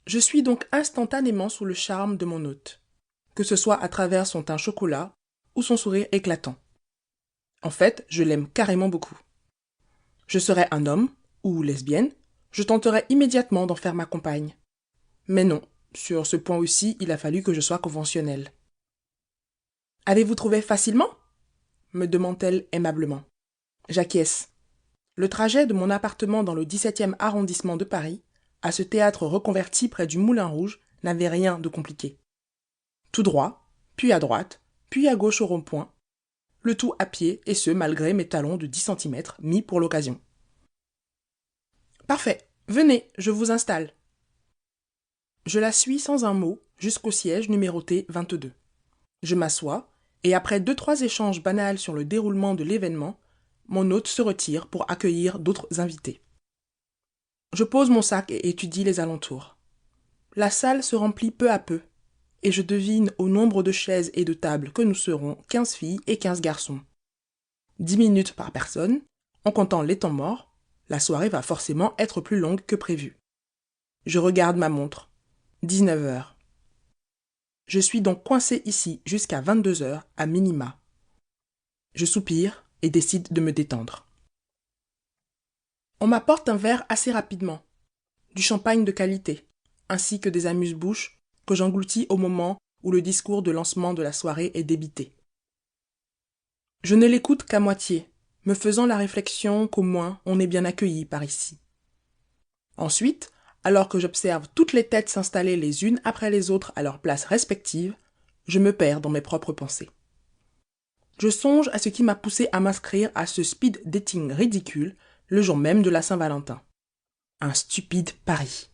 Je suis donc instantanément sous le charme de mon hôte, que ce soit à travers son teint chocolat ou son sourire éclatant. En fait, je l'aime carrément beaucoup. Je serais un homme, ou lesbienne, je tenterais immédiatement d'en faire ma compagne. Mais non, sur ce point aussi, il a fallu que je sois conventionnelle. Avez-vous trouvé facilement me demande-t-elle aimablement. J'acquiesce. Le trajet de mon appartement dans le 17e arrondissement de Paris à ce théâtre reconverti près du Moulin Rouge n'avait rien de compliqué. Tout droit, puis à droite, puis à gauche au rond-point, le tout à pied, et ce malgré mes talons de 10 centimètres mis pour l'occasion. Parfait, venez, je vous installe. Je la suis sans un mot jusqu'au siège numéroté 22. Je m'assois, et après 2-3 échanges banals sur le déroulement de l'événement, mon hôte se retire pour accueillir d'autres invités. Je pose mon sac et étudie les alentours. La salle se remplit peu à peu, et je devine au nombre de chaises et de tables que nous serons 15 filles et 15 garçons. 10 minutes par personne, en comptant les temps morts, la soirée va forcément être plus longue que prévu. Je regarde ma montre. 19 heures. Je suis donc coincé ici jusqu'à 22 heures à minima. Je soupire et décide de me détendre. On m'apporte un verre assez rapidement, du champagne de qualité, ainsi que des amuse-bouches que j'engloutis au moment où le discours de lancement de la soirée est débité. Je ne l'écoute qu'à moitié, me faisant la réflexion qu'au moins on est bien accueilli par ici. Ensuite, alors que j'observe toutes les têtes s'installer les unes après les autres à leurs places respectives, je me perds dans mes propres pensées. Je songe à ce qui m'a poussé à m'inscrire à ce speed dating ridicule le jour même de la Saint-Valentin. Un stupide pari.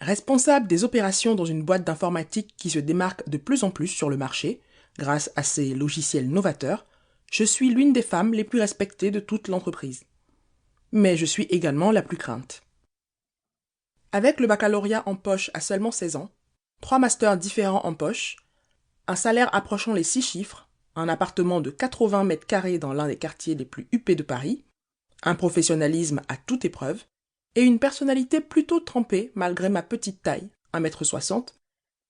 Responsable des opérations dans une boîte d'informatique qui se démarque de plus en plus sur le marché, grâce à ses logiciels novateurs, je suis l'une des femmes les plus respectées de toute l'entreprise. Mais je suis également la plus crainte. Avec le baccalauréat en poche à seulement 16 ans, 3 masters différents en poche, un salaire approchant les 6 chiffres, un appartement de 80 mètres carrés dans l'un des quartiers les plus huppés de Paris, un professionnalisme à toute épreuve, et une personnalité plutôt trempée malgré ma petite taille, 1,60 m,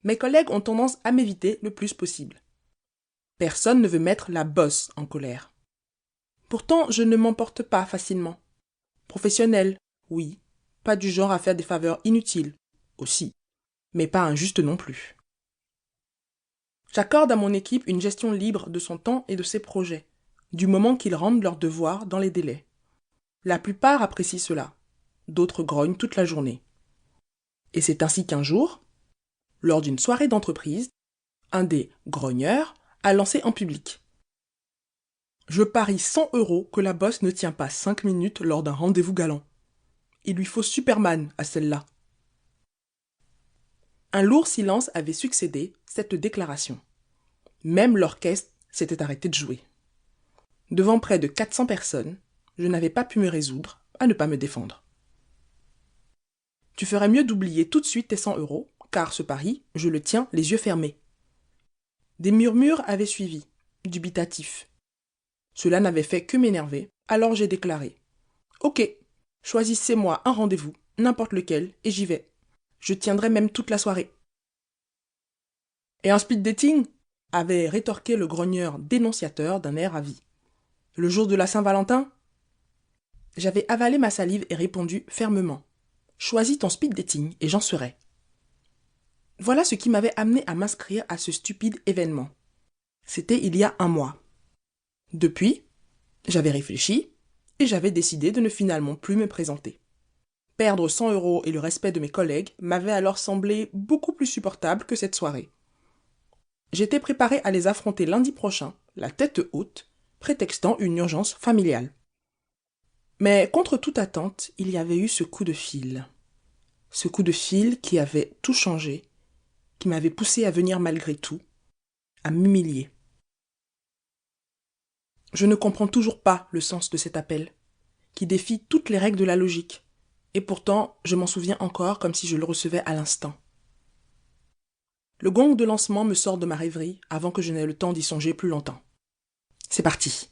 mes collègues ont tendance à m'éviter le plus possible. Personne ne veut mettre la bosse en colère. Pourtant, je ne m'emporte pas facilement. Professionnel, oui, pas du genre à faire des faveurs inutiles, aussi, mais pas injuste non plus. J'accorde à mon équipe une gestion libre de son temps et de ses projets, du moment qu'ils rendent leurs devoirs dans les délais. La plupart apprécient cela, d'autres grognent toute la journée. Et c'est ainsi qu'un jour, lors d'une soirée d'entreprise, un des grogneurs a lancé en public. Je parie 100 € que la bosse ne tient pas 5 minutes lors d'un rendez-vous galant. Il lui faut Superman à celle-là. Un lourd silence avait succédé cette déclaration. Même l'orchestre s'était arrêté de jouer. Devant près de 400 personnes, je n'avais pas pu me résoudre à ne pas me défendre. Tu ferais mieux d'oublier tout de suite tes 100 €, car ce pari, je le tiens les yeux fermés. Des murmures avaient suivi, dubitatifs. Cela n'avait fait que m'énerver, alors j'ai déclaré. Ok, choisissez-moi un rendez-vous, n'importe lequel, et j'y vais. Je tiendrai même toute la soirée. Et un speed dating avait rétorqué le grogneur dénonciateur d'un air ravi. Le jour de la Saint-Valentin? J'avais avalé ma salive et répondu fermement. Choisis ton speed dating et j'en serai. Voilà ce qui m'avait amené à m'inscrire à ce stupide événement. C'était il y a 1 mois. Depuis, j'avais réfléchi et j'avais décidé de ne finalement plus me présenter. Perdre 100 € et le respect de mes collègues m'avait alors semblé beaucoup plus supportable que cette soirée. J'étais préparé à les affronter lundi prochain, la tête haute, prétextant une urgence familiale. Mais contre toute attente, il y avait eu ce coup de fil. Ce coup de fil qui avait tout changé, qui m'avait poussé à venir malgré tout, à m'humilier. Je ne comprends toujours pas le sens de cet appel, qui défie toutes les règles de la logique, et pourtant je m'en souviens encore comme si je le recevais à l'instant. Le gong de lancement me sort de ma rêverie avant que je n'aie le temps d'y songer plus longtemps. C'est parti.